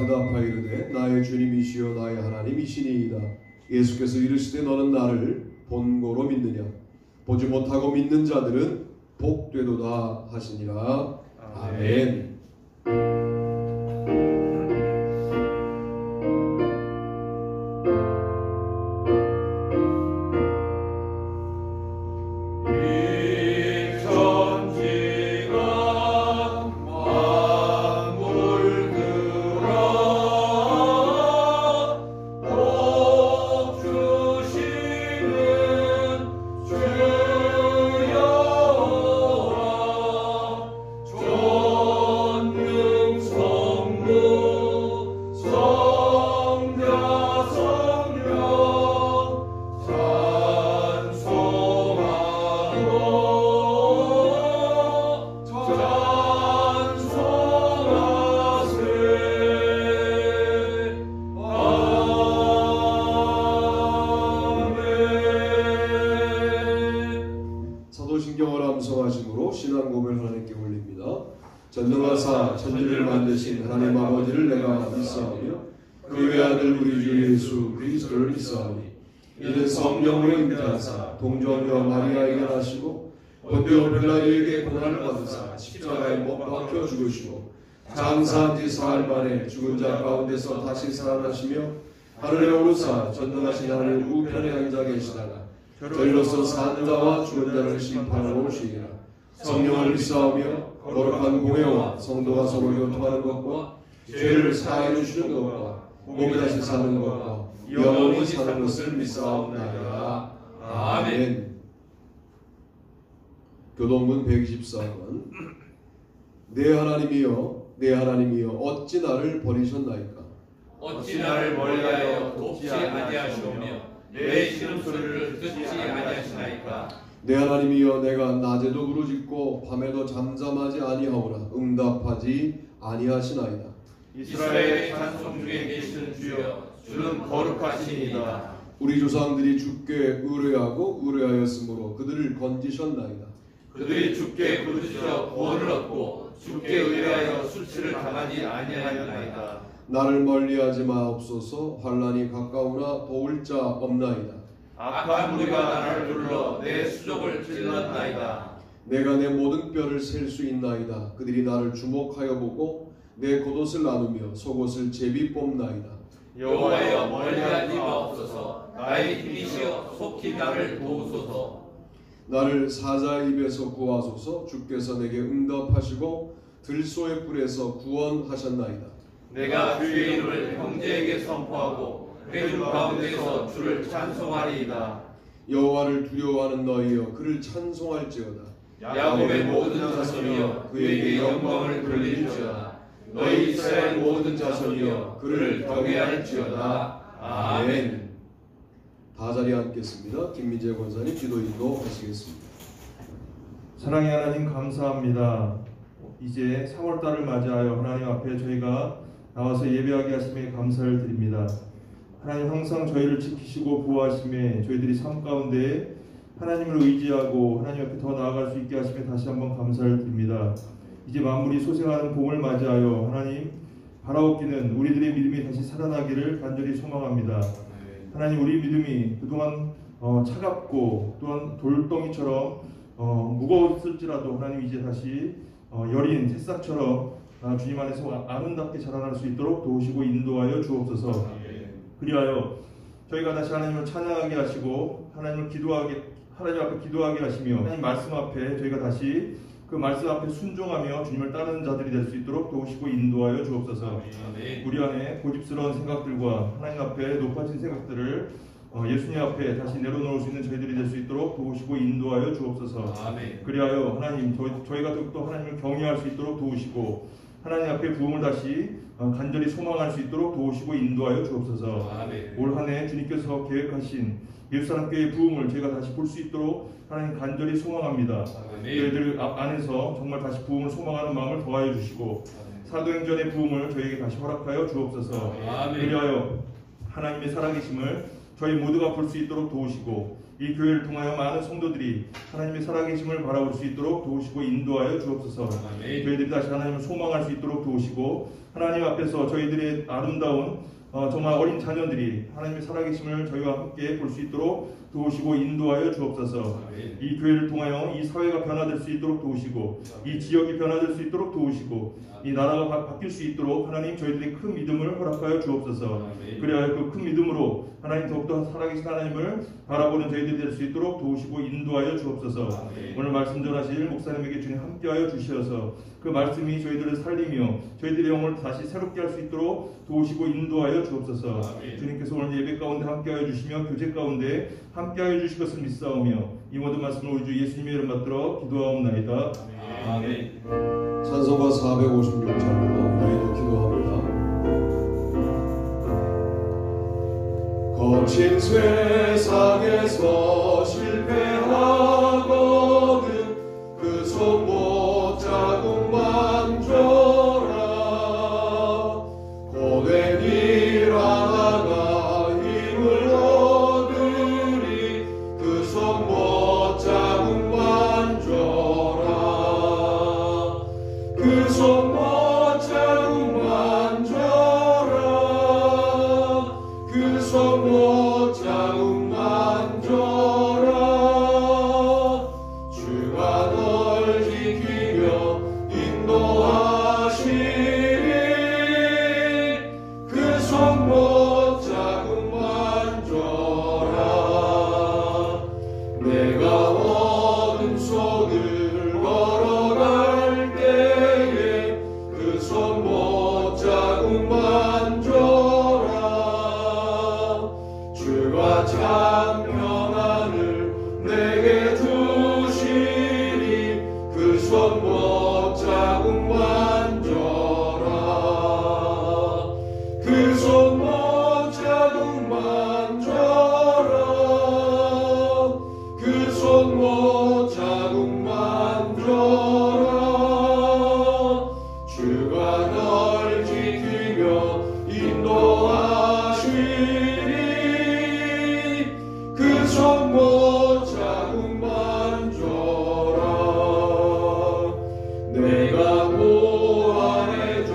대답하여 이르되 나의 주님이시여 나의 하나님이시니이다. 예수께서 이르시되 너는 나를 본고로 믿느냐? 보지 못하고 믿는 자들은 복되도다 하시니라. 아멘. 전능하사 천지를 만드신 하나님 아버지를 내가 믿사오며 그 외아들 우리 주 예수 그리스도를 믿사오니 이는 성령으로 잉태하사 동정녀 마리아에게 나시고 본디오 빌라도에게 고난을 받으사 십자가에 못 박혀 죽으시고 장사한 지 사흘 만에 죽은 자 가운데서 다시 살아나시며 하늘에 오르사 전능하신 하나님 우편에 앉아 계시다가 저희로서 사는 자와 죽은 자를 심판하러 오시리라. 성령을 믿사오며 거룩한 공회와 성도가 서로 교통하는 것과 죄를 사하여 주시는 것과 몸이 다시 사는 것과 영원히 사는 것을 믿사옵나이다. 아멘. 교동문 124권. 내 하나님이여 내 하나님이여 어찌 나를 버리셨나이까? 어찌 나를 멀리하여 돕지 아니하시오며 내 신음소리를 듣지 아니하시나이까? 내 하나님이여 내가 낮에도 부르짖고 밤에도 잠잠하지 아니하오나 응답하지 아니하시나이다. 이스라엘의 찬송 중에 계시는 주여 주는 거룩하시니이다. 우리 조상들이 주께 의뢰하고 의뢰하였으므로 그들을 건지셨나이다. 그들이 주께 부르짖어 구원을 얻고 주께 의뢰하여 수치를 당하지 아니하였나이다. 나를 멀리하지 마옵소서. 환난이 가까우나 도울 자 없나이다. 악한 무리가 나를 둘러 내 수족을 찔렀나이다. 내가 내 모든 뼈를 셀 수 있나이다. 그들이 나를 주목하여 보고 내 겉옷을 나누며 속옷을 제비 뽑나이다. 여호와여 멀리하지 마옵소서. 나의 힘이시여 속히 나를 도우소서. 나를 사자의 입에서 구하소서. 주께서 내게 응답하시고 들소의 뿔에서 구원하셨나이다. 내가 주의 이름을 형제에게 선포하고 회중 가운데서 주를 찬송하리이다. 여호와를 두려워하는 너희여 그를 찬송할지어다. 야곱의 모든 자손이여 그에게 영광을 돌릴지어다. 너희 이스라엘 모든 자손이여 그를 경외할지어다. 아멘. 다 자리에 앉겠습니다. 김민재 권사님 기도 인도하시겠습니다. 사랑의 하나님 감사합니다. 이제 3월달을 맞이하여 하나님 앞에 저희가 나와서 예배하게 하심에 감사를 드립니다. 하나님 항상 저희를 지키시고 보호하심에 저희들이 삶 가운데 하나님을 의지하고 하나님 앞에 더 나아갈 수 있게 하심에 다시 한번 감사를 드립니다. 이제 만물이 소생하는 봄을 맞이하여 하나님 바라옵기는 우리들의 믿음이 다시 살아나기를 간절히 소망합니다. 하나님 우리 믿음이 그동안 차갑고 또한 돌덩이처럼 무거웠을지라도 하나님 이제 다시 여린 새싹처럼 주님 안에서 아름답게 자라날 수 있도록 도우시고 인도하여 주옵소서. 그리하여 저희가 다시 하나님을 찬양하게 하시고 하나님 앞에 기도하게 하시며 하나님 말씀 앞에 저희가 다시 그 말씀 앞에 순종하며 주님을 따르는 자들이 될 수 있도록 도우시고 인도하여 주옵소서. 우리 안에 고집스러운 생각들과 하나님 앞에 높아진 생각들을 예수님 앞에 다시 내려놓을 수 있는 저희들이 될 수 있도록 도우시고 인도하여 주옵소서. 그리하여 하나님 저희가 더욱더 하나님을 경외할 수 있도록 도우시고 하나님 앞에 부흥을 다시 간절히 소망할 수 있도록 도우시고 인도하여 주옵소서. 올 한 해 주님께서 계획하신 예루살렘교회의 부흥을 저희가 다시 볼 수 있도록 하나님 간절히 소망합니다. 저희들 안에서 정말 다시 부흥을 소망하는 마음을 더하여 주시고 사도행전의 부흥을 저희에게 다시 허락하여 주옵소서. 그리하여 하나님의 살아계심을 저희 모두가 볼 수 있도록 도우시고 이 교회를 통하여 많은 성도들이 하나님의 살아계심을 바라볼 수 있도록 도우시고 인도하여 주옵소서. 저희들이 다시 하나님을 소망할 수 있도록 도우시고 하나님 앞에서 저희들의 아름다운 정말 어린 자녀들이 하나님의 살아계심을 저희와 함께 볼 수 있도록 도우시고 인도하여 주옵소서. 이 교회를 통하여 이 사회가 변화될 수 있도록 도우시고 이 지역이 변화될 수 있도록 도우시고 이 나라가 바뀔 수 있도록 하나님 저희들이 큰 믿음을 허락하여 주옵소서. 그래야 그 큰 믿음으로 하나님 더욱더 살아계신 하나님을 바라보는 저희들이 될 수 있도록 도우시고 인도하여 주옵소서. 오늘 말씀 전하실 목사님에게 주님 함께하여 주시어서 그 말씀이 저희들을 살리며 저희들의 영혼을 다시 새롭게 할 수 있도록 도우시고 인도하여 주옵소서. 주님께서 오늘 예배 가운데 함께하여 주시며 교제 가운데 함께하여 주실 것을 믿사오며 이 모든 말씀을 우리 주 예수님의 이름 받들어 기도하옵나이다. 아멘. 찬송가 456장으로 너희도 기도합니다. 거친 세상에서 실패하거든 그 손 못 자국 만져라. 고된 일 하다가 힘을 얻으리 그 손 못 자국 만져라. 그 손 못 자국 만져라. 그 손 못 자국 만져라. 주가 널 지키며 인도하시리. 그 손 못 자국 만져라. 내가 어둠 속을 걸어갈 때에 그 손 못 자국 만져라. 주가 참 평안을 내게 주시리. 그 손 못 자국 만져라. 그 손 못 자국 만져라. 그 손 못 자국 만져라. 주가 널 지키며 인도하시리. 그 손 못 자국 만져라. 내가 고안해 주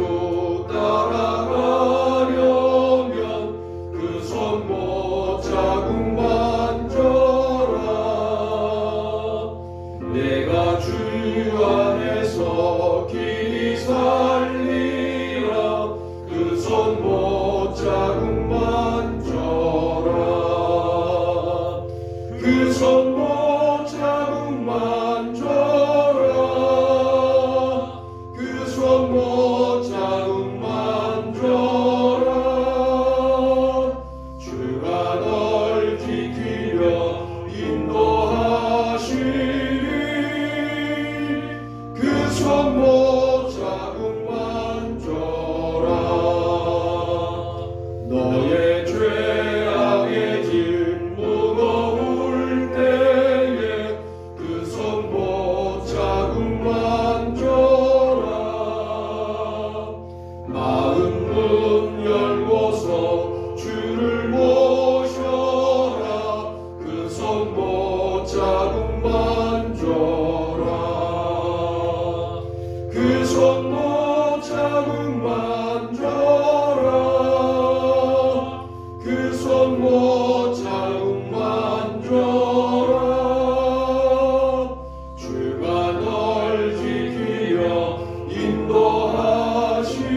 따라가려면 그 손 못 자국 만져라. 내가 주 안에서 길이 살리라. 그 손 못 자국 만져라. 그 손 못 자국 만져라. 그 손 못 자국 만져라. 주가 널 지키려 인도하시리. 그 손 못 자국 만져라. 너의 죄악의 짐 무거울 때에 그 손 못 자국 만져라. 마음 문 열고서 주를 모셔라. 그 손 못 자국 만져라. 그 손 못 자국 만져라. 그 손 못 자국 만져라. 주가 널 지키려 인도하시리.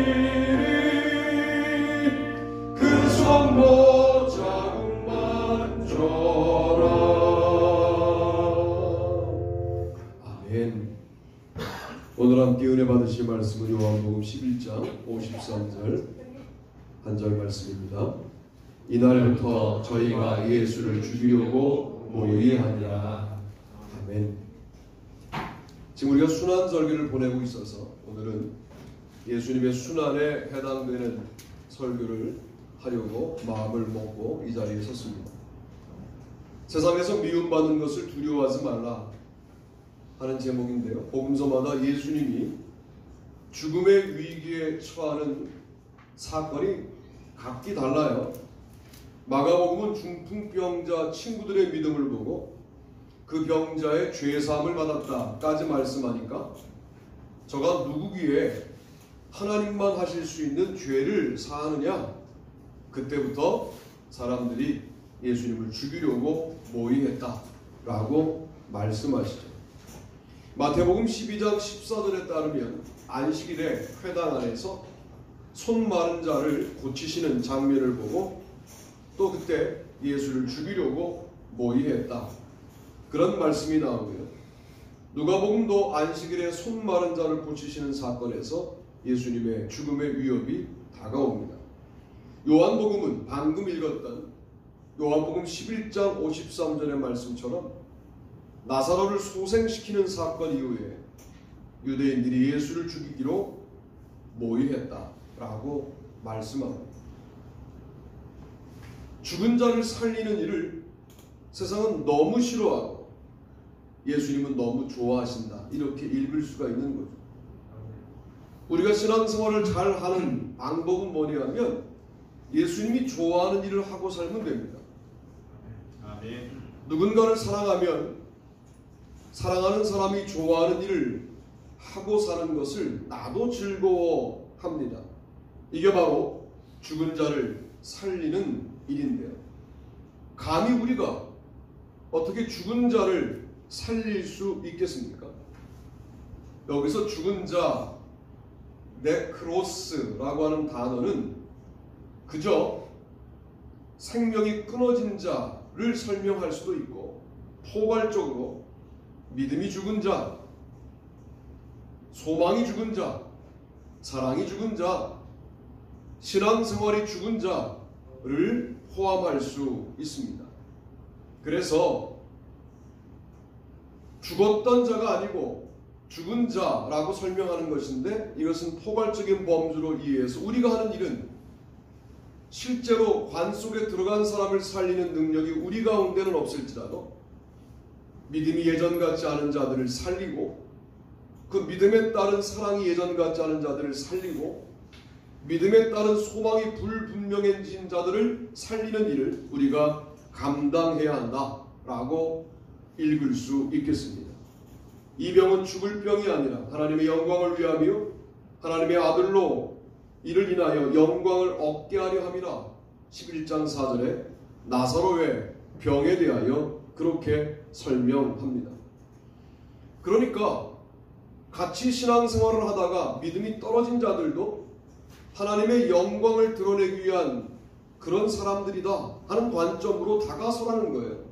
그 손 못 자국 만져라. 아멘. 오늘 함께 은혜 받으실 말씀은 요한복음 11장 53절 한 절 말씀입니다. 이날부터 저희가 예수를 죽이려고 모의하니라. 아멘. 지금 우리가 순환절기를 보내고 있어서 오늘은 예수님의 순환에 해당되는 설교를 하려고 마음을 먹고 이 자리에 섰습니다. 세상에서 미움받는 것을 두려워하지 말라 하는 제목인데요. 복음서마다 예수님이 죽음의 위기에 처하는 사건이 각기 달라요. 마가복음은 중풍병자 친구들의 믿음을 보고 그 병자의 죄사함을 받았다까지 말씀하니까 저가 누구기에 하나님만 하실 수 있는 죄를 사하느냐? 그때부터 사람들이 예수님을 죽이려고 모의했다라고 말씀하시죠. 마태복음 12장 14절에 따르면 안식일에 회당 안에서 손 마른 자를 고치시는 장면을 보고 또 그때 예수를 죽이려고 모의했다. 그런 말씀이 나오고요. 누가복음도 안식일에 손 마른 자를 고치시는 사건에서 예수님의 죽음의 위협이 다가옵니다. 요한복음은 방금 읽었던 요한복음 11장 53절의 말씀처럼 나사로를 소생시키는 사건 이후에 유대인들이 예수를 죽이기로 모의했다라고 말씀합니다. 죽은 자를 살리는 일을 세상은 너무 싫어하고 예수님은 너무 좋아하신다, 이렇게 읽을 수가 있는 거죠. 우리가 신앙생활을 잘 하는 방법은 뭐냐면 예수님이 좋아하는 일을 하고 살면 됩니다. 누군가를 사랑하면 사랑하는 사람이 좋아하는 일을 하고 사는 것을 나도 즐거워합니다. 이게 바로 죽은 자를 살리는 일인데요. 감히 우리가 어떻게 죽은 자를 살릴 수 있겠습니까? 여기서 죽은 자, 네크로스라고 하는 단어는 그저 생명이 끊어진 자를 설명할 수도 있고, 포괄적으로 믿음이 죽은 자, 소망이 죽은 자, 사랑이 죽은 자, 신앙생활이 죽은 자를 포함할 수 있습니다. 그래서 죽었던 자가 아니고 죽은 자라고 설명하는 것인데, 이것은 포괄적인 범주로 이해해서 우리가 하는 일은 실제로 관 속에 들어간 사람을 살리는 능력이 우리 가운데는 없을지라도 믿음이 예전 같지 않은 자들을 살리고, 그 믿음에 따른 사랑이 예전 같지 않은 자들을 살리고, 믿음에 따른 소망이 불분명해진 자들을 살리는 일을 우리가 감당해야 한다라고 읽을 수 있겠습니다. 이 병은 죽을 병이 아니라 하나님의 영광을 위하며 하나님의 아들로 이를 인하여 영광을 얻게 하려 함이라. 11장 4절에 나사로의 병에 대하여 그렇게 설명합니다. 그러니까 같이 신앙생활을 하다가 믿음이 떨어진 자들도 하나님의 영광을 드러내기 위한 그런 사람들이다 하는 관점으로 다가서라는 거예요.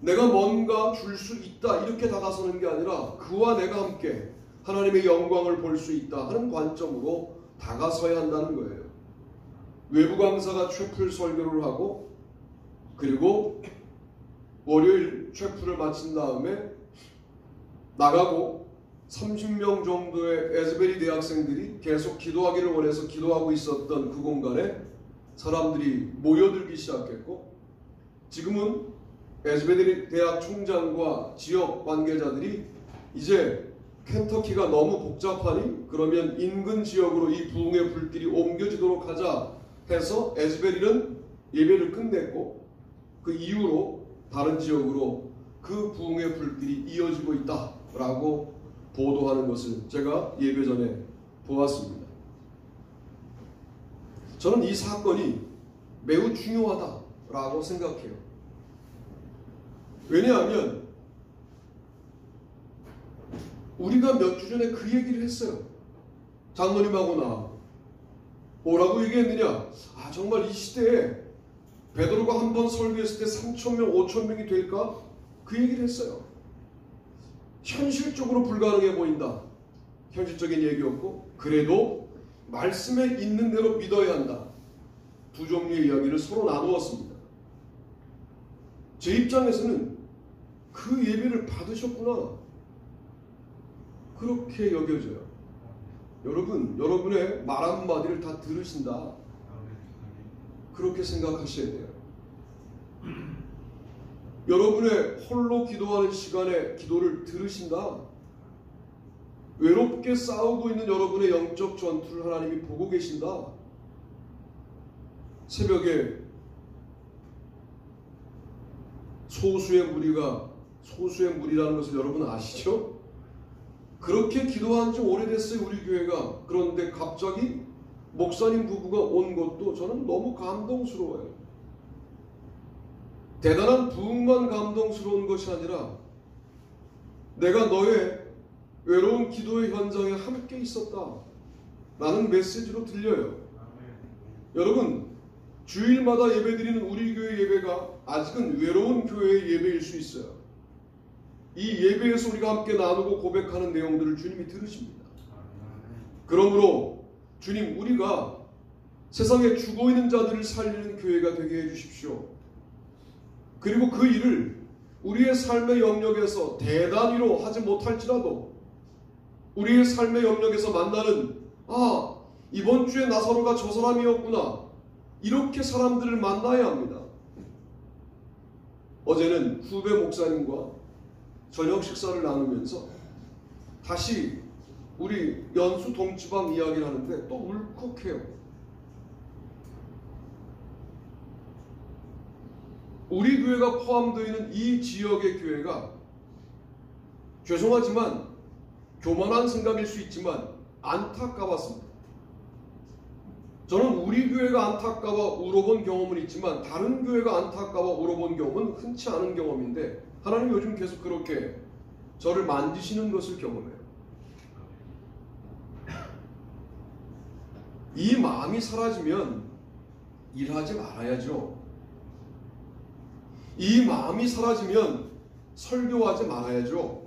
내가 뭔가 줄 수 있다 이렇게 다가서는 게 아니라 그와 내가 함께 하나님의 영광을 볼 수 있다 하는 관점으로 다가서야 한다는 거예요. 외부 강사가 최풀 설교를 하고 그리고 월요일 최풀을 마친 다음에 나가고 30명 정도의 에즈베리 대학생들이 계속 기도하기를 원해서 기도하고 있었던 그 공간에 사람들이 모여들기 시작했고, 지금은 에즈베리 대학 총장과 지역 관계자들이 이제 켄터키가 너무 복잡하니 그러면 인근 지역으로 이 부흥의 불길이 옮겨지도록 하자 해서 에즈베리는 예배를 끝냈고, 그 이후로 다른 지역으로 그 부흥의 불길이 이어지고 있다라고 보도하는 것을 제가 예배 전에 보았습니다. 저는 이 사건이 매우 중요하다라고 생각해요. 왜냐하면 우리가 몇 주 전에 그 얘기를 했어요. 장로님하고 나 뭐라고 얘기했느냐? 정말 이 시대에 베드로가 한 번 설교했을 때 3,000명, 5,000명이 될까? 그 얘기를 했어요. 현실적으로 불가능해 보인다. 현실적인 얘기였고, 그래도 말씀에 있는 대로 믿어야 한다. 두 종류의 이야기를 서로 나누었습니다. 제 입장에서는 그 예배를 받으셨구나, 그렇게 여겨져요. 여러분, 여러분의 말 한마디를 다 들으신다, 그렇게 생각하셔야 돼요. 여러분의 홀로 기도하는 시간에 기도를 들으신다. 외롭게 싸우고 있는 여러분의 영적 전투를 하나님이 보고 계신다. 새벽에 소수의 무리라는 것을 여러분 아시죠? 그렇게 기도한 지 오래됐어요, 우리 교회가. 그런데 갑자기 목사님 부부가 온 것도 저는 너무 감동스러워요. 대단한 부흥만 감동스러운 것이 아니라 내가 너의 외로운 기도의 현장에 함께 있었다 라는 메시지로 들려요. 여러분, 주일마다 예배드리는 우리 교회 예배가 아직은 외로운 교회의 예배일 수 있어요. 이 예배에서 우리가 함께 나누고 고백하는 내용들을 주님이 들으십니다. 그러므로 주님, 우리가 세상에 죽어있는 자들을 살리는 교회가 되게 해주십시오. 그리고 그 일을 우리의 삶의 영역에서 대단위로 하지 못할지라도 우리의 삶의 영역에서 만나는 이번 주에 나사로가 저 사람이었구나, 이렇게 사람들을 만나야 합니다. 어제는 후배 목사님과 저녁 식사를 나누면서 다시 우리 연수 동지방 이야기를 하는데 또 울컥해요. 우리 교회가 포함되어 있는 이 지역의 교회가, 죄송하지만 교만한 생각일 수 있지만 안타까웠습니다. 저는 우리 교회가 안타까워 울어본 경험은 있지만 다른 교회가 안타까워 울어본 경험은 흔치 않은 경험인데, 하나님 요즘 계속 그렇게 저를 만지시는 것을 경험해요. 이 마음이 사라지면 일하지 말아야죠. 이 마음이 사라지면 설교하지 말아야죠.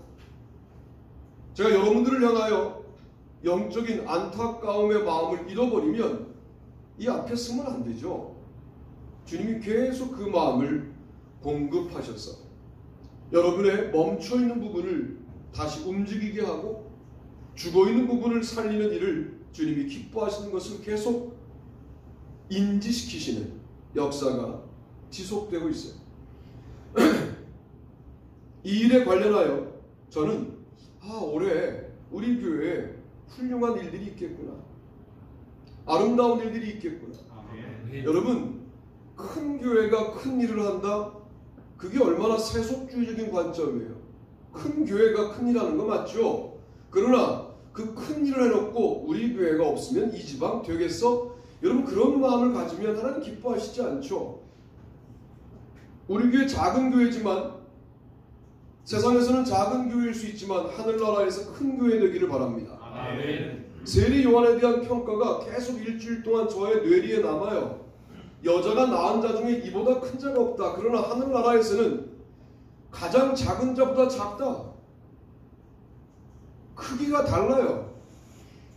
제가 여러분들을 향하여 영적인 안타까움의 마음을 잃어버리면 이 앞에 서면 안 되죠. 주님이 계속 그 마음을 공급하셔서 여러분의 멈춰있는 부분을 다시 움직이게 하고 죽어있는 부분을 살리는 일을 주님이 기뻐하시는 것을 계속 인지시키시는 역사가 지속되고 있어요. 이 일에 관련하여 저는 올해 우리 교회에 훌륭한 일들이 있겠구나, 아름다운 일들이 있겠구나. 여러분, 큰 교회가 큰 일을 한다, 그게 얼마나 세속주의적인 관점이에요. 큰 교회가 큰 일하는 거 맞죠? 그러나 그 큰 일을 해놓고 우리 교회가 없으면 이 지방 되겠어? 여러분, 그런 마음을 가지면 하나님 기뻐하시지 않죠. 우리 교회 작은 교회지만, 세상에서는 작은 교회일 수 있지만 하늘나라에서 큰 교회 되기를 바랍니다. 아멘. 세리 요한에 대한 평가가 계속 일주일 동안 저의 뇌리에 남아요. 여자가 낳은 자 중에 이보다 큰 자가 없다. 그러나 하늘나라에서는 가장 작은 자보다 작다. 크기가 달라요.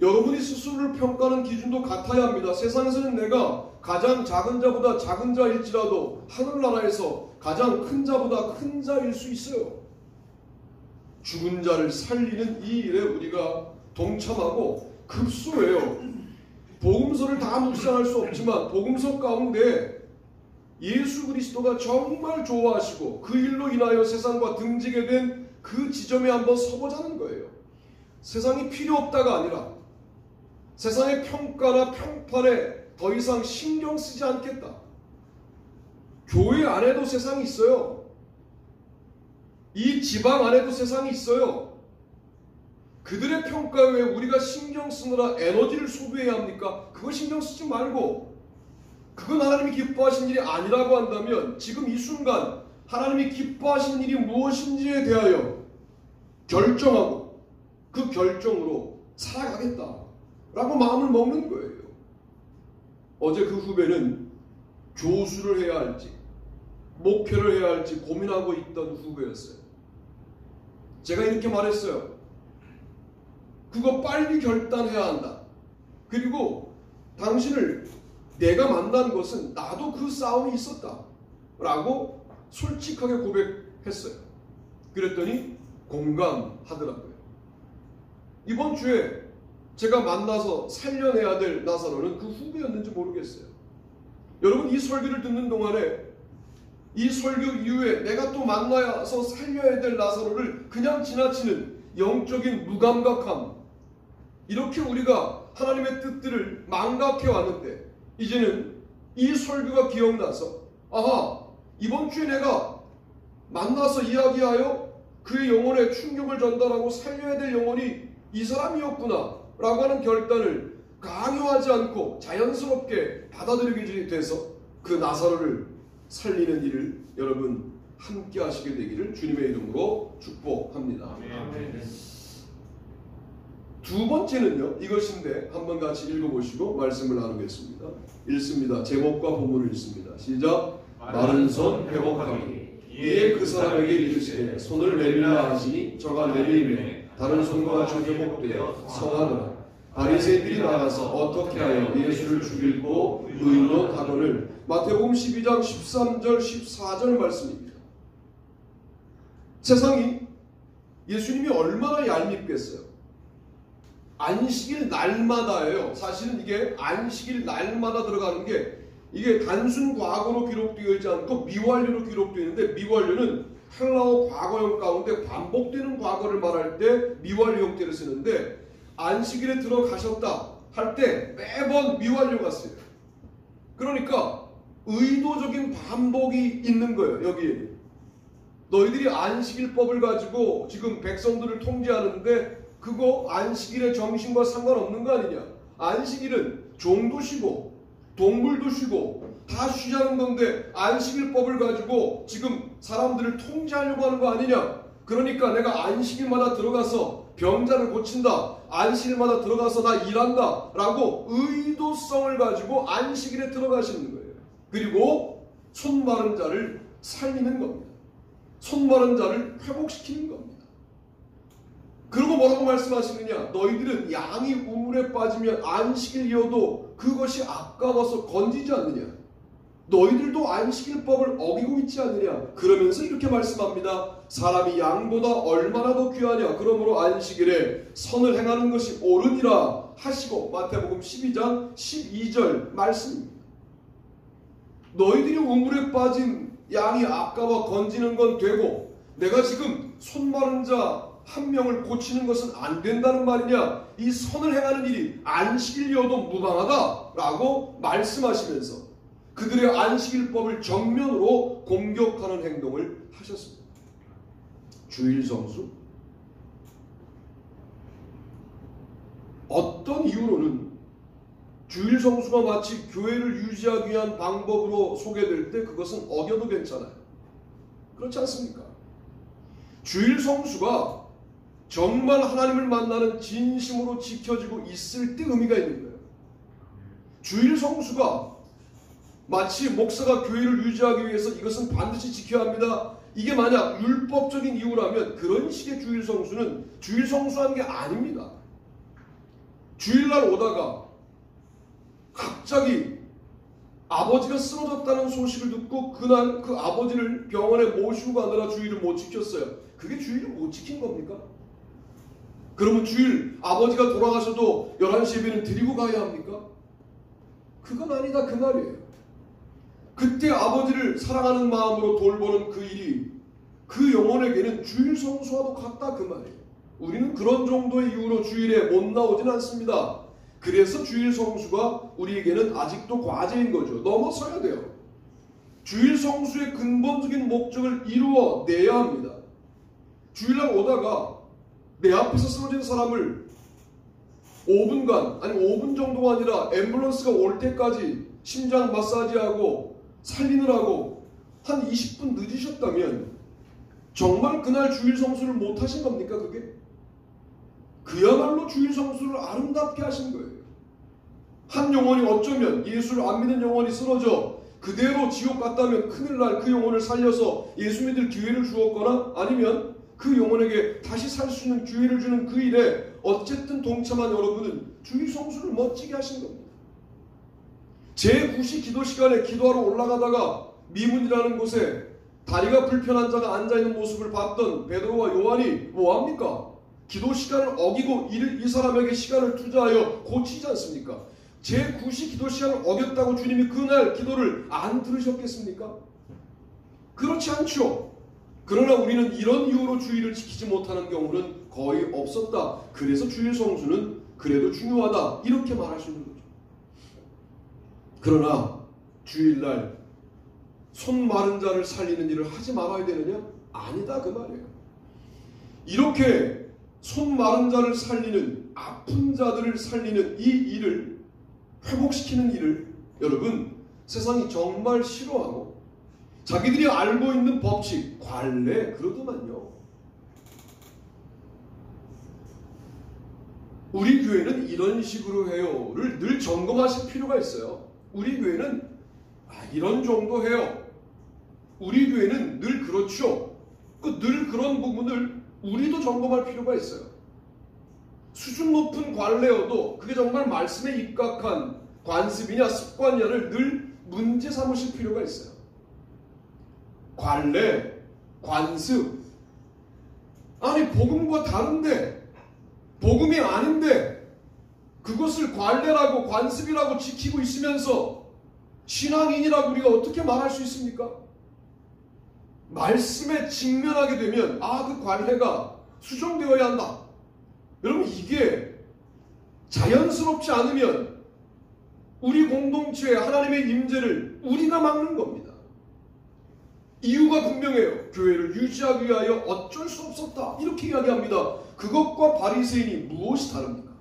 여러분이 스스로를 평가하는 기준도 같아야 합니다. 세상에서는 내가 가장 작은 자보다 작은 자일지라도 하늘나라에서 가장 큰 자보다 큰 자일 수 있어요. 죽은 자를 살리는 이 일에 우리가 동참하고 급소해요. 복음서를 다 묵상할 수 없지만 복음서 가운데 예수 그리스도가 정말 좋아하시고 그 일로 인하여 세상과 등지게 된 그 지점에 한번 서보자는 거예요. 세상이 필요 없다가 아니라 세상의 평가나 평판에 더 이상 신경 쓰지 않겠다. 교회 안에도 세상이 있어요. 이 지방 안에도 세상이 있어요. 그들의 평가에 우리가 신경 쓰느라 에너지를 소비해야 합니까? 그거 신경 쓰지 말고, 그건 하나님이 기뻐하시는 일이 아니라고 한다면 지금 이 순간 하나님이 기뻐하시는 일이 무엇인지에 대하여 결정하고 그 결정으로 살아가겠다라고 마음을 먹는 거예요. 어제 그 후배는 교수를 해야 할지 목회를 해야 할지 고민하고 있던 후배였어요. 제가 이렇게 말했어요. 그거 빨리 결단해야 한다. 그리고 당신을 내가 만난 것은 나도 그 싸움이 있었다 라고 솔직하게 고백했어요. 그랬더니 공감하더라고요. 이번 주에 제가 만나서 살려내야 될 나사로는 그 후배였는지 모르겠어요. 여러분, 이 설교를 듣는 동안에 이 설교 이후에 내가 또 만나서 살려야 될 나사로를 그냥 지나치는 영적인 무감각함, 이렇게 우리가 하나님의 뜻들을 망각해 왔는데 이제는 이 설교가 기억나서 이번 주에 내가 만나서 이야기하여 그의 영혼에 충격을 전달하고 살려야 될 영혼이 이 사람이었구나 라고 하는 결단을 강요하지 않고 자연스럽게 받아들이게 돼서 그 나사로를 살리는 일을 여러분 함께 하시게 되기를 주님의 이름으로 축복합니다. 두 번째는요, 이것인데 한번 같이 읽어보시고 말씀을 나누겠습니다. 읽습니다. 제목과 본문을 읽습니다. 시작. 마른 손 회복하기. 이에 그 사람에게 이르시되 손을 내밀라 하시니 저가 내밀매 다른 손과 같이 회복되어 성하더라. 바리새인들이 나가서 어떻게 하여 예수를 죽이고 의인으로 하거늘. 마태복음 12장 13절 14절 말씀입니다. 세상이 예수님이 얼마나 얄밉겠어요. 안식일 날마다예요. 사실은 이게 안식일 날마다 들어가는 게 이게 단순 과거로 기록되어 있지 않고 미완료로 기록되어 있는데, 미완료는 헬라어 과거형 가운데 반복되는 과거를 말할 때 미완료 형태를 쓰는데, 안식일에 들어가셨다 할 때 매번 미완료가 쓰여요. 그러니까 의도적인 반복이 있는 거예요. 여기에 너희들이 안식일법을 가지고 지금 백성들을 통제하는데 그거 안식일의 정신과 상관없는 거 아니냐. 안식일은 종도 쉬고 동물도 쉬고 다 쉬자는 건데 안식일법을 가지고 지금 사람들을 통제하려고 하는 거 아니냐. 그러니까 내가 안식일마다 들어가서 병자를 고친다, 안식일마다 들어가서 나 일한다 라고 의도성을 가지고 안식일에 들어가시는 거예요. 그리고 손 마른 자를 살리는 겁니다. 손 마른 자를 회복시키는 겁니다. 그리고 뭐라고 말씀하시느냐. 너희들은 양이 우물에 빠지면 안식일이어도 그것이 아까워서 건지지 않느냐. 너희들도 안식일법을 어기고 있지 않느냐. 그러면서 이렇게 말씀합니다. 사람이 양보다 얼마나 더 귀하냐. 그러므로 안식일에 선을 행하는 것이 옳으니라 하시고, 마태복음 12장 12절 말씀입니다. 너희들이 우물에 빠진 양이 아까워 건지는 건 되고 내가 지금 손 마른 자 한 명을 고치는 것은 안 된다는 말이냐. 이 선을 행하는 일이 안식일이어도 무방하다라고 말씀하시면서 그들의 안식일법을 정면으로 공격하는 행동을 하셨습니다. 주일성수, 어떤 이유로는 주일성수가 마치 교회를 유지하기 위한 방법으로 소개될 때 그것은 어겨도 괜찮아요. 그렇지 않습니까? 주일성수가 정말 하나님을 만나는 진심으로 지켜지고 있을 때 의미가 있는 거예요. 주일성수가 마치 목사가 교회를 유지하기 위해서 이것은 반드시 지켜야 합니다. 이게 만약 율법적인 이유라면 그런 식의 주일성수는 주일성수한 게 아닙니다. 주일날 오다가 갑자기 아버지가 쓰러졌다는 소식을 듣고 그날 그 아버지를 병원에 모시고 가느라 주일을 못 지켰어요. 그게 주일을 못 지킨 겁니까? 그러면 주일 아버지가 돌아가셔도 11시 예배는 드리고 가야 합니까? 그건 아니다 그 말이에요. 그때 아버지를 사랑하는 마음으로 돌보는 그 일이 그 영혼에게는 주일 성수와도 같다 그 말이에요. 우리는 그런 정도의 이유로 주일에 못 나오진 않습니다. 그래서 주일 성수가 우리에게는 아직도 과제인 거죠. 넘어서야 돼요. 주일 성수의 근본적인 목적을 이루어내야 합니다. 주일날 오다가 내 앞에서 쓰러진 사람을 5분간 아니 5분 정도가 아니라 앰뷸런스가 올 때까지 심장 마사지하고 살리느라고 한 20분 늦으셨다면 정말 그날 주일 성수를 못 하신 겁니까 그게? 그야말로 주일 성수를 아름답게 하신 거예요. 한 영혼이 어쩌면 예수를 안 믿는 영혼이 쓰러져 그대로 지옥 갔다면 큰일 날 그 영혼을 살려서 예수 믿을 기회를 주었거나 아니면 그 영혼에게 다시 살 수 있는 기회를 주는 그 일에 어쨌든 동참한 여러분은 주일 성수를 멋지게 하신 겁니다. 제9시 기도 시간에 기도하러 올라가다가 미문이라는 곳에 다리가 불편한 자가 앉아있는 모습을 봤던 베드로와 요한이 뭐합니까? 기도 시간을 어기고 이 사람에게 시간을 투자하여 고치지 않습니까? 제9시 기도 시간을 어겼다고 주님이 그날 기도를 안 들으셨겠습니까? 그렇지 않죠. 그러나 우리는 이런 이유로 주일을 지키지 못하는 경우는 거의 없었다. 그래서 주일 성수는 그래도 중요하다. 이렇게 말할 수 있는 거죠. 그러나 주일날 손 마른 자를 살리는 일을 하지 말아야 되느냐? 아니다 그 말이에요. 이렇게 손 마른 자를 살리는, 아픈 자들을 살리는 이 일을, 회복시키는 일을 여러분 세상이 정말 싫어하고 자기들이 알고 있는 법칙, 관례 그러더만요. 우리 교회는 이런 식으로 해요를 늘 점검하실 필요가 있어요. 우리 교회는 이런 정도 해요. 우리 교회는 늘 그렇죠. 늘 그런 부분을 우리도 점검할 필요가 있어요. 수준 높은 관례여도 그게 정말 말씀에 입각한 관습이냐 습관이냐를 늘 문제 삼으실 필요가 있어요. 관례, 관습, 아니 복음과 다른데, 복음이 아닌데 그것을 관례라고 관습이라고 지키고 있으면서 신앙인이라고 우리가 어떻게 말할 수 있습니까? 말씀에 직면하게 되면 그 관례가 수정되어야 한다. 여러분 이게 자연스럽지 않으면 우리 공동체에 하나님의 임재를 우리가 막는 겁니다. 이유가 분명해요. 교회를 유지하기 위하여 어쩔 수 없었다. 이렇게 이야기합니다. 그것과 바리새인이 무엇이 다릅니까?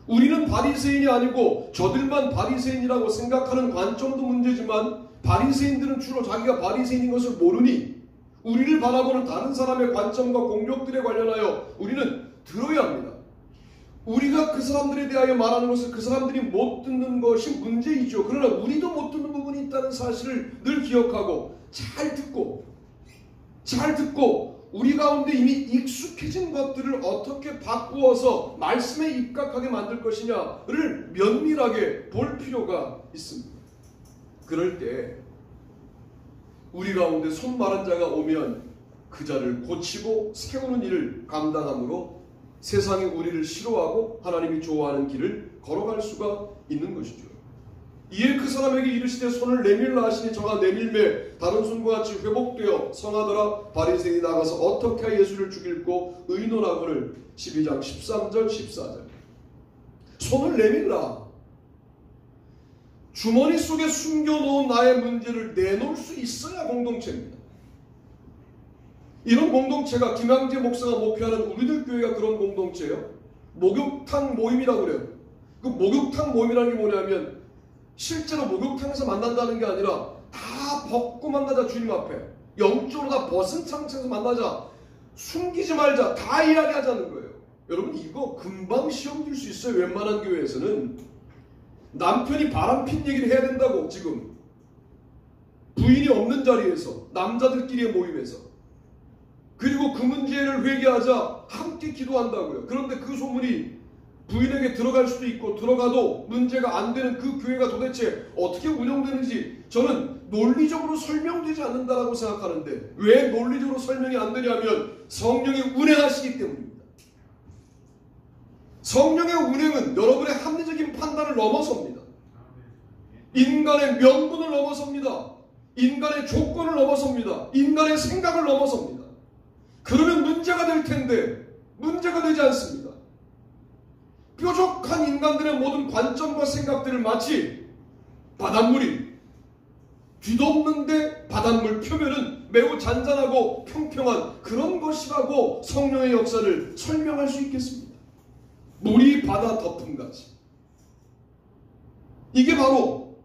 우리는 바리새인이 아니고 저들만 바리새인이라고 생각하는 관점도 문제지만 바리새인들은 주로 자기가 바리새인인 것을 모르니 우리를 바라보는 다른 사람의 관점과 공격들에 관련하여 우리는 들어야 합니다. 우리가 그 사람들에 대하여 말하는 것을 그 사람들이 못 듣는 것이 문제이죠. 그러나 우리도 못 듣는 부분이 있다는 사실을 늘 기억하고 잘 듣고 우리 가운데 이미 익숙해진 것들을 어떻게 바꾸어서 말씀에 입각하게 만들 것이냐를 면밀하게 볼 필요가 있습니다. 그럴 때 우리 가운데 손 마른 자가 오면 그 자를 고치고 세우는 일을 감당함으로 세상이 우리를 싫어하고 하나님이 좋아하는 길을 걸어갈 수가 있는 것이죠. 이에 그 사람에게 이르시되 손을 내밀라 하시니 저가 내밀매 다른 손과 같이 회복되어 성하더라. 바리새인이 나가서 어떻게 예수를 죽일고 의논하거늘. 12장 13절 14절. 손을 내밀라. 주머니 속에 숨겨놓은 나의 문제를 내놓을 수 있어야 공동체입니다. 이런 공동체가 김양재 목사가 목회하는 우리들 교회가 그런 공동체예요. 목욕탕 모임이라고 그래요. 그 목욕탕 모임이라는 게 뭐냐면 실제로 목욕탕에서 만난다는 게 아니라 다 벗고 만나자. 주님 앞에 영적으로 다 벗은 상태에서 만나자. 숨기지 말자. 다 이야기하자는 거예요. 여러분 이거 금방 시험 줄 수 있어요. 웬만한 교회에서는 남편이 바람핀 얘기를 해야 된다고. 지금 부인이 없는 자리에서 남자들끼리의 모임에서, 그리고 그 문제를 회개하자 함께 기도한다고요. 그런데 그 소문이 부인에게 들어갈 수도 있고 들어가도 문제가 안 되는 그 교회가 도대체 어떻게 운영되는지 저는 논리적으로 설명되지 않는다라고 생각하는데, 왜 논리적으로 설명이 안 되냐면 성령이 운행하시기 때문입니다. 성령의 운행은 여러분의 합리적인 판단을 넘어섭니다. 인간의 명분을 넘어섭니다. 인간의 조건을 넘어섭니다. 인간의 생각을 넘어섭니다. 그러면 문제가 될 텐데 문제가 되지 않습니다. 뾰족한 인간들의 모든 관점과 생각들을 마치 바닷물이 뒤덮는데 바닷물 표면은 매우 잔잔하고 평평한 그런 것이라고 성령의 역사를 설명할 수 있겠습니다. 물이 바다 덮음같이. 이게 바로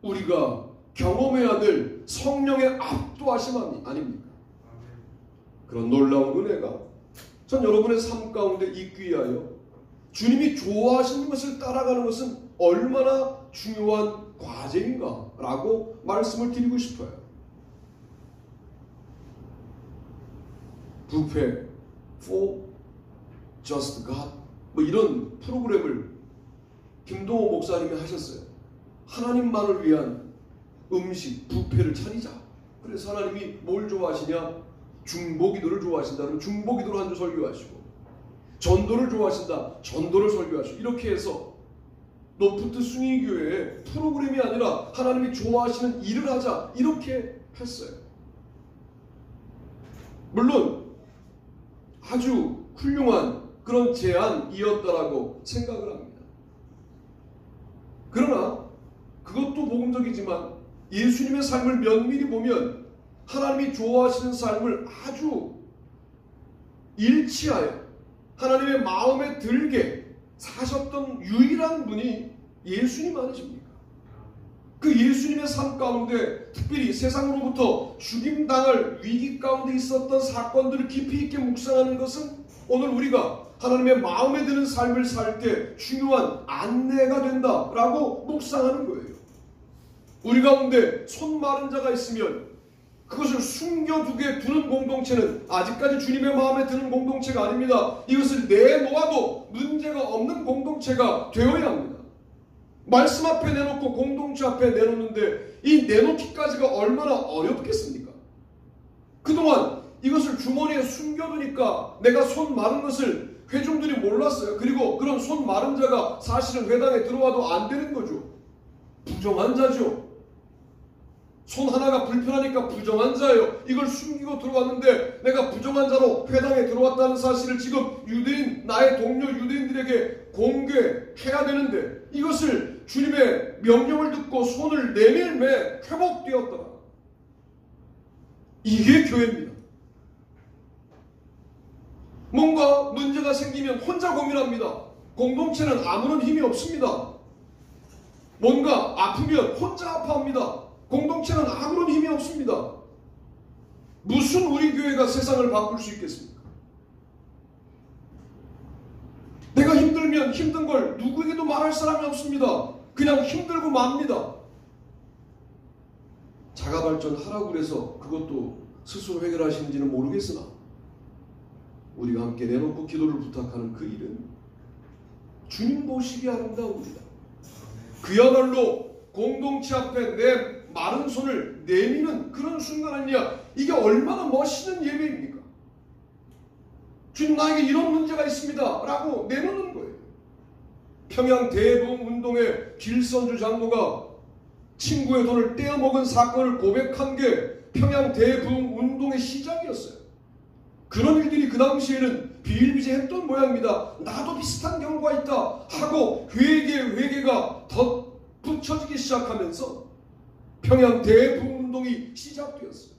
우리가 경험해야 될 성령의 압도하심 아닙니까? 그런 놀라운 은혜가 전 여러분의 삶 가운데 있기 위하여 주님이 좋아하시는 것을 따라가는 것은 얼마나 중요한 과제인가라고 말씀을 드리고 싶어요. 부페, For Just God 뭐 이런 프로그램을 김동호 목사님이 하셨어요. 하나님만을 위한 음식, 부페를 차리자. 그래서 하나님이 뭘 좋아하시냐? 중보기도를 좋아하신다. 그러면 중보기도를 한 주 설교하시고, 전도를 좋아하신다. 전도를 설교하시고, 이렇게 해서 노프트 숭의교회의 프로그램이 아니라 하나님이 좋아하시는 일을 하자. 이렇게 했어요. 물론 아주 훌륭한 그런 제안이었다라고 생각을 합니다. 그러나 그것도 복음적이지만 예수님의 삶을 면밀히 보면 하나님이 좋아하시는 삶을 아주 일치하여 하나님의 마음에 들게 사셨던 유일한 분이 예수님 아니십니까? 그 예수님의 삶 가운데 특별히 세상으로부터 죽임당할 위기 가운데 있었던 사건들을 깊이 있게 묵상하는 것은 오늘 우리가 하나님의 마음에 드는 삶을 살 때 중요한 안내가 된다라고 묵상하는 거예요. 우리 가운데 손 마른 자가 있으면 그것을 숨겨두게 두는 공동체는 아직까지 주님의 마음에 드는 공동체가 아닙니다. 이것을 내놓아도 문제가 없는 공동체가 되어야 합니다. 말씀 앞에 내놓고 공동체 앞에 내놓는데 이 내놓기까지가 얼마나 어렵겠습니까? 그동안 이것을 주머니에 숨겨두니까 내가 손 마른 것을 회중들이 몰랐어요. 그리고 그런 손 마른 자가 사실은 회당에 들어와도 안 되는 거죠. 부정한 자죠. 손 하나가 불편하니까 부정한 자예요. 이걸 숨기고 들어왔는데 내가 부정한 자로 회당에 들어왔다는 사실을 지금 유대인, 나의 동료 유대인들에게 공개해야 되는데 이것을 주님의 명령을 듣고 손을 내밀매 회복되었더라. 이게 교회입니다. 뭔가 문제가 생기면 혼자 고민합니다. 공동체는 아무런 힘이 없습니다. 뭔가 아프면 혼자 아파합니다. 공동체는 아무런 힘이 없습니다. 무슨 우리 교회가 세상을 바꿀 수 있겠습니까? 내가 힘들면 힘든 걸 누구에게도 말할 사람이 없습니다. 그냥 힘들고 맙니다. 자가발전하라고 그래서 그것도 스스로 해결하시는지는 모르겠으나 우리가 함께 내놓고 기도를 부탁하는 그 일은 주님 보시기에 아름다웁니다. 그야말로 공동체 앞에 내 마른 손을 내미는 그런 순간 아니냐. 이게 얼마나 멋있는 예배입니까? 주님 나에게 이런 문제가 있습니다 라고 내놓는 거예요. 평양 대부흥운동의 길선주 장로가 친구의 돈을 떼어먹은 사건을 고백한 게 평양 대부흥운동의 시작이었어요. 그런 일들이 그 당시에는 비일비재했던 모양입니다. 나도 비슷한 경우가 있다 하고 회개가 더 붙여지기 시작하면서 평양 대부흥운동이 시작되었어요.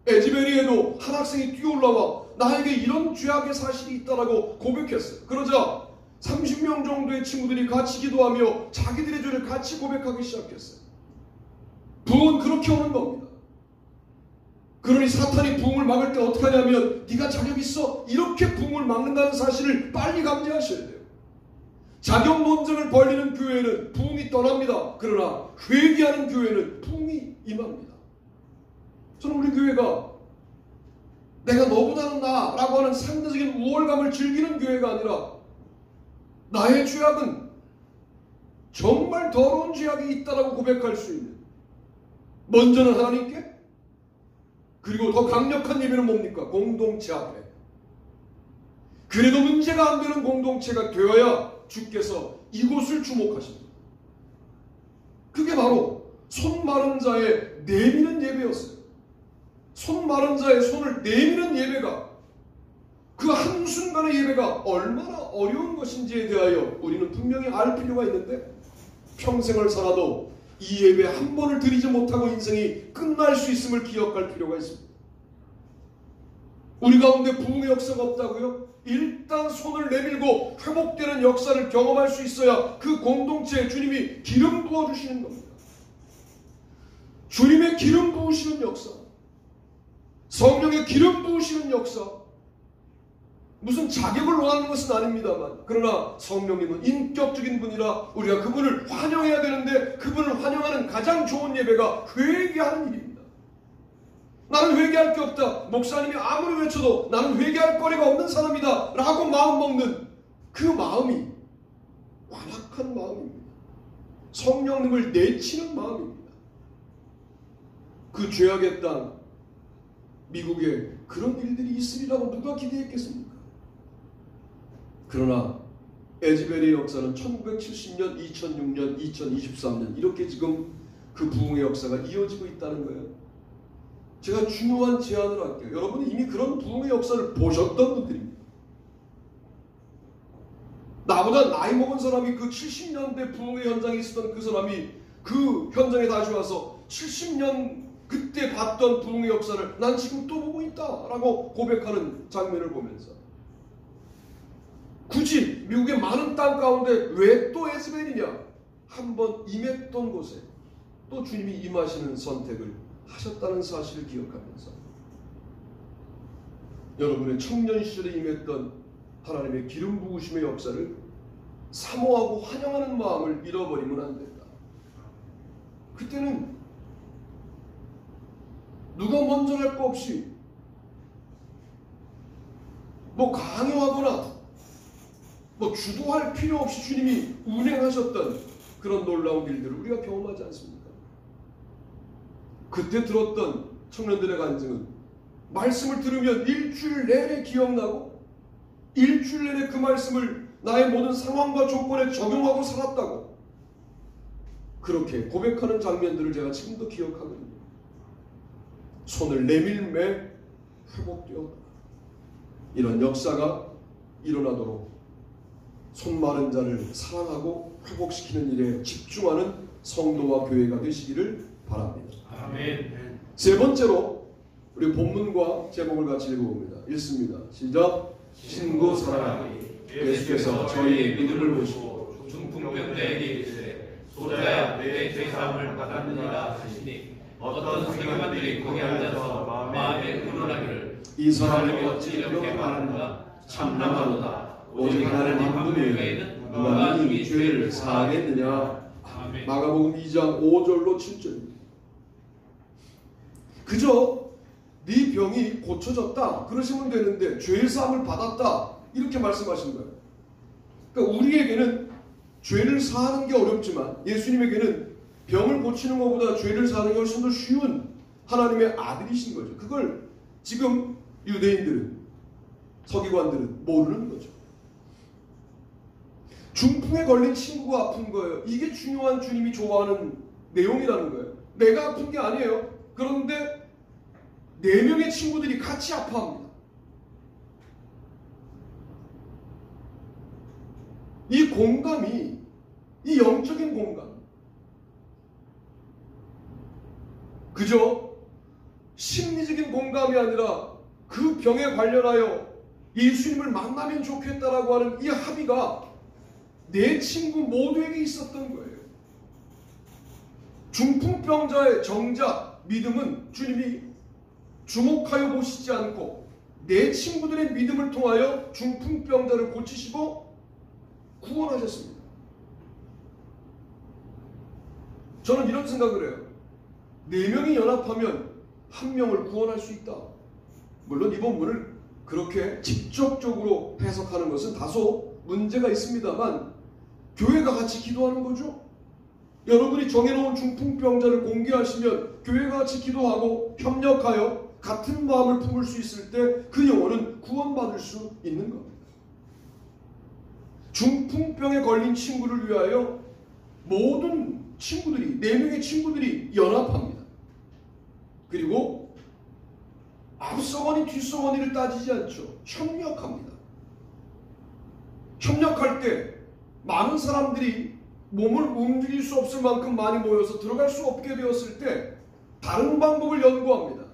에즈베리에도 한 학생이 뛰어올라와 나에게 이런 죄악의 사실이 있다라고 고백했어요. 그러자 30명 정도의 친구들이 같이 기도하며 자기들의 죄를 같이 고백하기 시작했어요. 부흥은 그렇게 오는 겁니다. 그러니 사탄이 부흥을 막을 때 어떻게 하냐면 네가 자격 있어? 이렇게 부흥을 막는다는 사실을 빨리 감지하셔야 돼요. 자격 논쟁을 벌이는 교회는 부흥이 떠납니다. 그러나 회개하는 교회는 부흥이 임합니다. 저는 우리 교회가 내가 너보다는 나라고 하는 상대적인 우월감을 즐기는 교회가 아니라 나의 죄악은 정말 더러운 죄악이 있다라고 고백할 수 있는, 먼저는 하나님께, 그리고 더 강력한 예배는 뭡니까? 공동체 앞에. 그래도 문제가 안 되는 공동체가 되어야 주께서 이곳을 주목하십니다. 그게 바로 손 마른 자의 내미는 예배였어요. 손 마른 자의 손을 내미는 예배가, 그 한순간의 예배가 얼마나 어려운 것인지에 대하여 우리는 분명히 알 필요가 있는데, 평생을 살아도 이 예배 한 번을 드리지 못하고 인생이 끝날 수 있음을 기억할 필요가 있습니다. 우리 가운데 부흥의 역사가 없다고요? 일단 손을 내밀고 회복되는 역사를 경험할 수 있어야 그 공동체에 주님이 기름 부어주시는 겁니다. 주님의 기름 부으시는 역사, 성령의 기름 부으시는 역사, 무슨 자격을 원하는 것은 아닙니다만, 그러나 성령님은 인격적인 분이라 우리가 그분을 환영해야 되는데, 그분을 환영하는 가장 좋은 예배가 회개하는 일입니다. 나는 회개할 게 없다, 목사님이 아무리 외쳐도 나는 회개할 거리가 없는 사람이다 라고 마음먹는 그 마음이 완악한 마음입니다. 성령님을 내치는 마음입니다. 그 죄악의 땅 미국에 그런 일들이 있으리라고 누가 기대했겠습니까? 그러나 에즈베리의 역사는 1970년, 2006년, 2023년 이렇게 지금 그 부흥의 역사가 이어지고 있다는 거예요. 제가 중요한 제안을 할게요. 여러분이 이미 그런 부흥의 역사를 보셨던 분들입니다. 나보다 나이 먹은 사람이 그 70년대 부흥의 현장에 있었던 그 사람이 그 현장에 다시 와서 70년 그때 봤던 부흥의 역사를 난 지금 또 보고 있다라고 고백하는 장면을 보면서 굳이 미국의 많은 땅 가운데 왜 또 에즈벨이냐? 한번 임했던 곳에 또 주님이 임하시는 선택을 하셨다는 사실을 기억하면서 여러분의 청년 시절에 임했던 하나님의 기름 부으심의 역사를 사모하고 환영하는 마음을 잃어버리면 안 된다. 그때는 누가 먼저 할 거 없이 뭐 강요하거나 뭐 주도할 필요 없이 주님이 운행하셨던 그런 놀라운 일들을 우리가 경험하지 않습니까? 그때 들었던 청년들의 간증은 말씀을 들으면 일주일 내내 기억나고 일주일 내내 그 말씀을 나의 모든 상황과 조건에 적용하고 살았다고 그렇게 고백하는 장면들을 제가 지금도 기억하거든요. 손을 내밀매 회복되었다. 이런 역사가 일어나도록 손 마른 자를 사랑하고 회복시키는 일에 집중하는 성도와 교회가 되시기를 바랍니다. 아멘. 세 번째로 우리 본문과 제목을 같이 읽어봅니다. 읽습니다. 시작. 친구 사랑하니 예수께서 저희의 믿음을 보시고 중풍병자에게 이르시되 소자야 내 죄사함을 받았느니라 하시니 어떤 세계관들이 거기 앉아서 마음에 의논하기를 이 사람이 어찌 이렇게 말하는가 참남하도다. 오직 하나님 한 분 외에는 누가 이 죄를 사하겠느냐. 아멘. 마가복음 2장 5절로 7절입니다. 그저 네 병이 고쳐졌다 그러시면 되는데 죄의 사함을 받았다 이렇게 말씀하신 거예요. 그러니까 우리에게는 죄를 사하는 게 어렵지만 예수님에게는 병을 고치는 것보다 죄를 사하는 게 훨씬 더 쉬운 하나님의 아들이신 거죠. 그걸 지금 유대인들은 서기관들은 모르는 거죠. 중풍에 걸린 친구가 아픈 거예요. 이게 중요한 주님이 좋아하는 내용이라는 거예요. 내가 아픈 게 아니에요. 그런데 4명의 친구들이 같이 아파합니다. 이 공감이, 이 영적인 공감, 그저 심리적인 공감이 아니라 그 병에 관련하여 예수님을 만나면 좋겠다라고 하는 이 합의가 내 친구 모두에게 있었던 거예요. 중풍병자의 정작 믿음은 주님이 주목하여 보시지 않고 내 친구들의 믿음을 통하여 중풍병자를 고치시고 구원하셨습니다. 저는 이런 생각을 해요. 4명이 연합하면 1명을 구원할 수 있다. 물론 이 본문을 그렇게 직접적으로 해석하는 것은 다소 문제가 있습니다만 교회가 같이 기도하는 거죠. 여러분이 정해놓은 중풍병자를 공개하시면 교회가 같이 기도하고 협력하여 같은 마음을 품을 수 있을 때 그 영혼은 구원받을 수 있는 겁니다. 중풍병에 걸린 친구를 위하여 모든 친구들이 4명의 친구들이 연합합니다. 그리고 앞서거니 뒤서거니를 따지지 않죠. 협력합니다. 협력할 때 많은 사람들이 몸을 움직일 수 없을 만큼 많이 모여서 들어갈 수 없게 되었을 때 다른 방법을 연구합니다.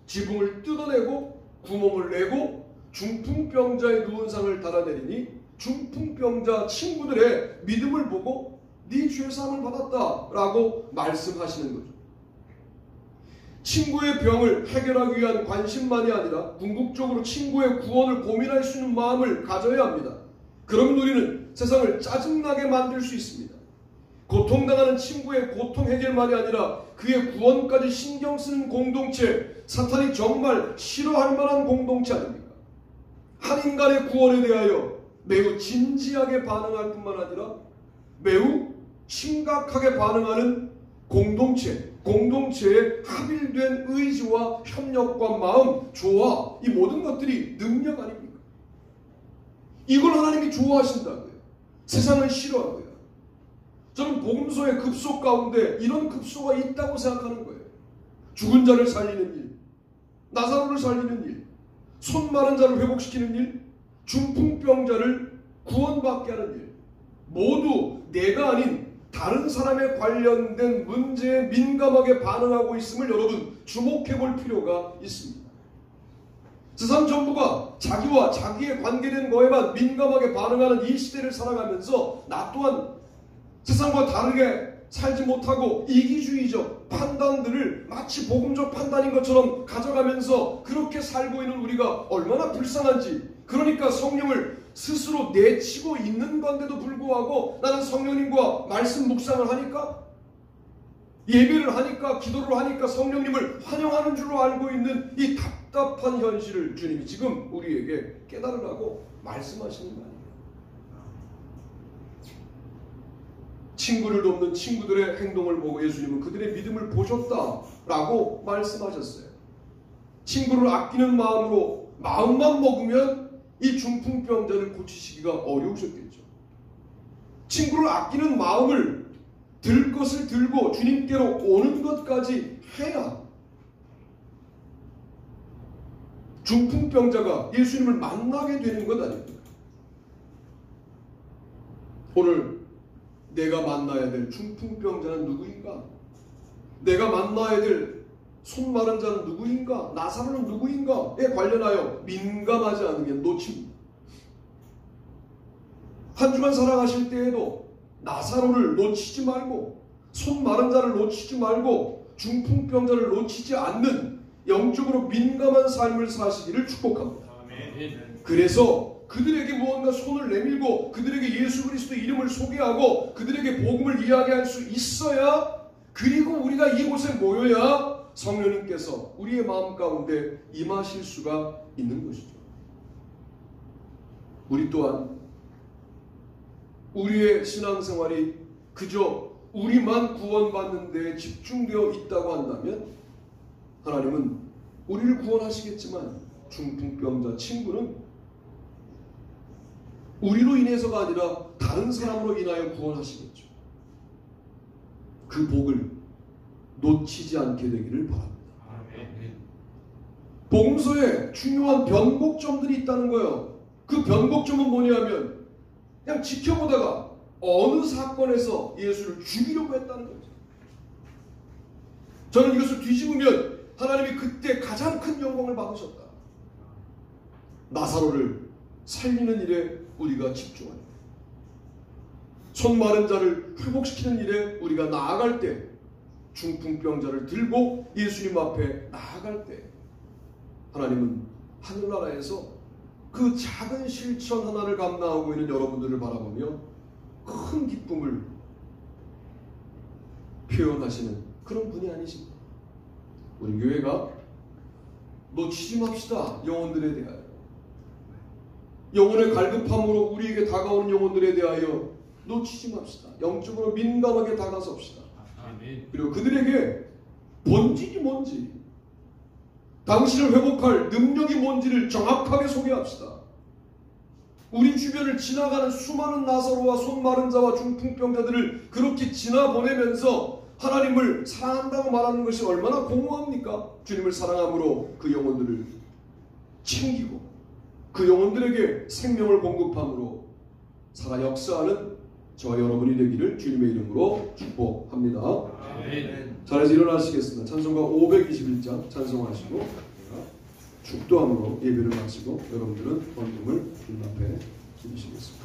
지붕을 뜯어내고 구멍을 내고 중풍병자의 누운 상을 달아내리니 중풍병자 친구들의 믿음을 보고 네 죄사함을 받았다라고 말씀하시는 거죠. 친구의 병을 해결하기 위한 관심만이 아니라 궁극적으로 친구의 구원을 고민할 수 있는 마음을 가져야 합니다. 그러면 우리는 세상을 짜증나게 만들 수 있습니다. 고통당하는 친구의 고통 해결만이 아니라 그의 구원까지 신경 쓰는 공동체, 사탄이 정말 싫어할 만한 공동체 아닙니까? 한 인간의 구원에 대하여 매우 진지하게 반응할 뿐만 아니라 매우 심각하게 반응하는 공동체의 합일된 의지와 협력과 마음, 조화, 이 모든 것들이 능력 아닙니까? 이걸 하나님이 좋아하신다고요. 세상은 싫어하고요. 저는 복음서의 급소 가운데 이런 급소가 있다고 생각하는 거예요. 죽은 자를 살리는 일, 나사로를 살리는 일, 손 마른 자를 회복시키는 일, 중풍병자를 구원받게 하는 일, 모두 내가 아닌 다른 사람에 관련된 문제에 민감하게 반응하고 있음을 여러분 주목해 볼 필요가 있습니다. 세상 전부가 자기와 자기에 관계된 거에만 민감하게 반응하는 이 시대를 살아가면서 나 또한 세상과 다르게 살지 못하고 이기주의적 판단들을 마치 복음적 판단인 것처럼 가져가면서 그렇게 살고 있는 우리가 얼마나 불쌍한지, 그러니까 성령을 스스로 내치고 있는 건데도 불구하고 나는 성령님과 말씀 묵상을 하니까, 예배를 하니까, 기도를 하니까 성령님을 환영하는 줄로 알고 있는 이 답답한 현실을 주님이 지금 우리에게 깨달으라고 말씀하시는 거 아니에요. 친구를 돕는 친구들의 행동을 보고 예수님은 그들의 믿음을 보셨다라고 말씀하셨어요. 친구를 아끼는 마음으로 마음만 먹으면 이 중풍병자를 고치시기가 어려우셨겠죠. 친구를 아끼는 마음을 들 것을 들고 주님께로 오는 것까지 해야 중풍병자가 예수님을 만나게 되는 것 아닙니까? 오늘 내가 만나야 될 중풍병자는 누구인가? 내가 만나야 될 손 마른 자는 누구인가? 나사로는 누구인가에 관련하여 민감하지 않으면 놓칩니다. 한 주간 살아가실 때에도 나사로를 놓치지 말고, 손 마른 자를 놓치지 말고, 중풍병자를 놓치지 않는 영적으로 민감한 삶을 사시기를 축복합니다. 그래서 그들에게 무언가 손을 내밀고 그들에게 예수 그리스도 이름을 소개하고 그들에게 복음을 이야기할 수 있어야, 그리고 우리가 이곳에 모여야 성령님께서 우리의 마음 가운데 임하실 수가 있는 것이죠. 우리 또한 우리의 신앙생활이 그저 우리만 구원받는 데에 집중되어 있다고 한다면 하나님은 우리를 구원하시겠지만 중풍병자 친구는 우리로 인해서가 아니라 다른 사람으로 인하여 구원하시겠죠. 그 복을 놓치지 않게 되기를 바랍니다. 복음서에 중요한 변곡점들이 있다는 거예요. 그 변곡점은 뭐냐면 그냥 지켜보다가 어느 사건에서 예수를 죽이려고 했다는 거죠. 저는 이것을 뒤집으면 하나님이 그때 가장 큰 영광을 받으셨다. 나사로를 살리는 일에 우리가 집중합니다. 손 마른 자를 회복시키는 일에 우리가 나아갈 때, 중풍병자를 들고 예수님 앞에 나아갈 때 하나님은 하늘나라에서 그 작은 실천 하나를 감당하고 있는 여러분들을 바라보며 큰 기쁨을 표현하시는 그런 분이 아니십니까? 우리 교회가 놓치지 맙시다. 영혼들에 대하여, 영혼의 갈급함으로 우리에게 다가오는 영혼들에 대하여 놓치지 맙시다. 영적으로 민감하게 다가섭시다. 그리고 그들에게 본질이 뭔지, 당신을 회복할 능력이 뭔지를 정확하게 소개합시다. 우리 주변을 지나가는 수많은 나사로와 손 마른 자와 중풍병자들을 그렇게 지나보내면서 하나님을 사랑한다고 말하는 것이 얼마나 공허합니까? 주님을 사랑함으로 그 영혼들을 챙기고 그 영혼들에게 생명을 공급함으로 살아 역사하는 저와 여러분이 되기를 주님의 이름으로 축복합니다. 자리에서 일어나시겠습니다. 찬송가 521장 찬송하시고 축도함으로 예배를 마치고 여러분들은 헌금을 주님 앞에 드리시겠습니다.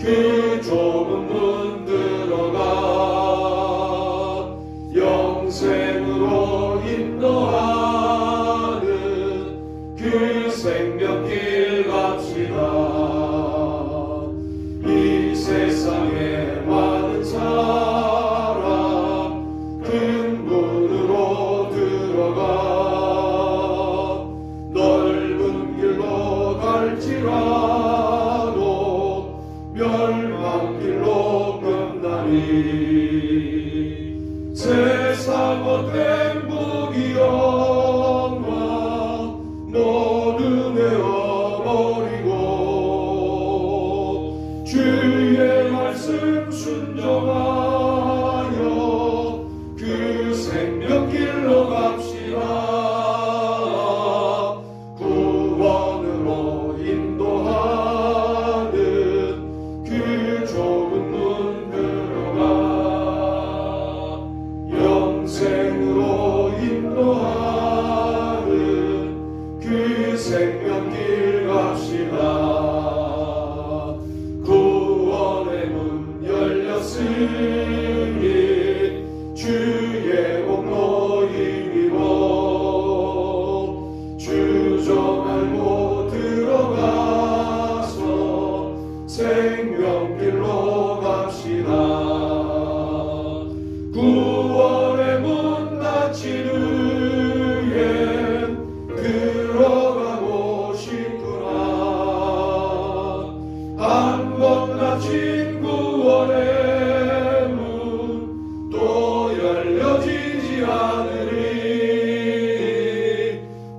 그 좁은 문 들어가 생명길로 끝나니 세상 못된 무기 영화 모두 내어버리고 주의 말씀 순종하여 그 생명길로 갑시다. 구원으로 인도하는 그 좁은 문 들어가 영생으로 인도하는 그 생명길 갑시다. 구원의 문 열렸으니 주의 공로 힘입어 주저 말고 들어가서 생명길로 갑시다. 구원의 문 닫힌 후엔 들어가고 싶구나. 한 번 닫힌 구원의 문 또 열려지지 않으리.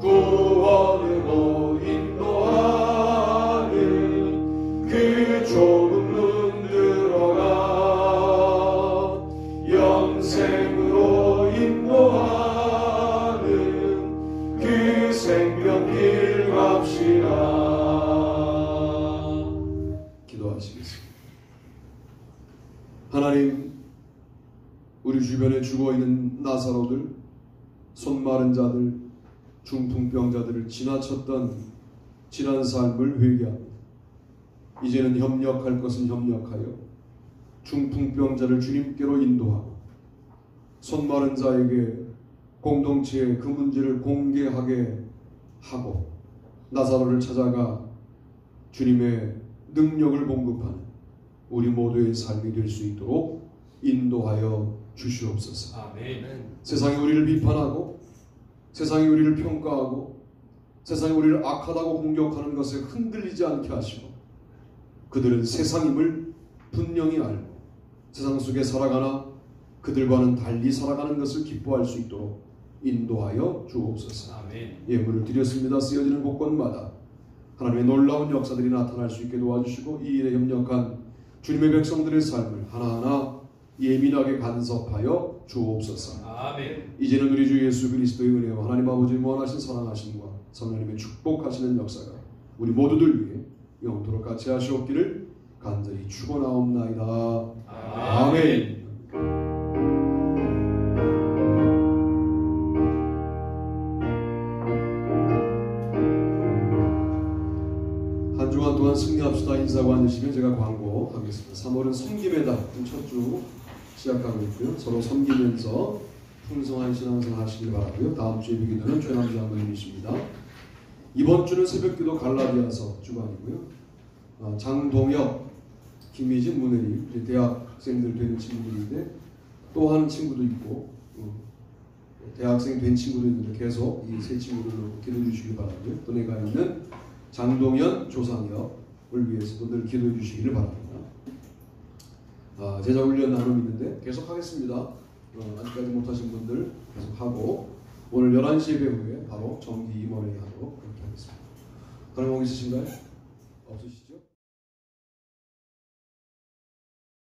구원으로 인도하는 그 좁은 문 들어가 영생으로 인도하는 그 생명길 갑시다. 기도하시겠습니다. 하나님, 우리 주변에 죽어있는 나사로들, 손마른 자들, 중풍병자들을 지나쳤던 지난 삶을 회개합니다. 이제는 협력할 것은 협력하여 중풍병자를 주님께로 인도하고 손마른 자에게 공동체의 그 문제를 공개하게 하고 나사로를 찾아가 주님의 능력을 공급하는 우리 모두의 삶이 될 수 있도록 인도하여 주시옵소서. 아멘. 세상이 우리를 비판하고 세상이 우리를 평가하고 세상이 우리를 악하다고 공격하는 것에 흔들리지 않게 하시고 그들은 세상임을 분명히 알고 세상 속에 살아가나 그들과는 달리 살아가는 것을 기뻐할 수 있도록 인도하여 주옵소서. 아멘. 예물을 드렸습니다. 쓰여지는 곳곳마다 하나님의 놀라운 역사들이 나타날 수 있게 도와주시고 이 일에 협력한 주님의 백성들의 삶을 하나하나 예민하게 간섭하여 주옵소서. 아멘. 이제는 우리 주 예수 그리스도의 은혜와 하나님 아버지의 무한하신 사랑하심과 성령님의 축복하시는 역사가 우리 모두들 위해 영토록 같이 하시옵기를 간절히 축원하옵나이다. 아멘. 한 주간 동안 승리합시다 인사고 앉으시면 제가 광고하겠습니다. 3월은 섬김의 달 첫 주 시작하고 있고요. 서로 섬기면서 풍성한 신앙생활 하시길 바라고요. 다음 주에 비기도는 최남주 장로님이십니다. 이번 주는 새벽기도 갈라디아서 주간이고요. 장동혁, 김미진, 문혜리 대학생들 되는 친구들인데 또 한 친구도 있고 대학생 된 친구도 있는데 계속 이 세 친구들로 기도해 주시기 바라고요. 또 내가 있는 장동현, 조상혁을 위해서도 늘 기도해 주시기를 바랍니다. 제자훈련 나눔이 있는데 계속 하겠습니다. 아직까지 못하신 분들 계속 하고 오늘 11시 예배 후에 바로 정기 임원회의 하도록 그렇게 하겠습니다. 그럼 있으신가요? 없으시죠?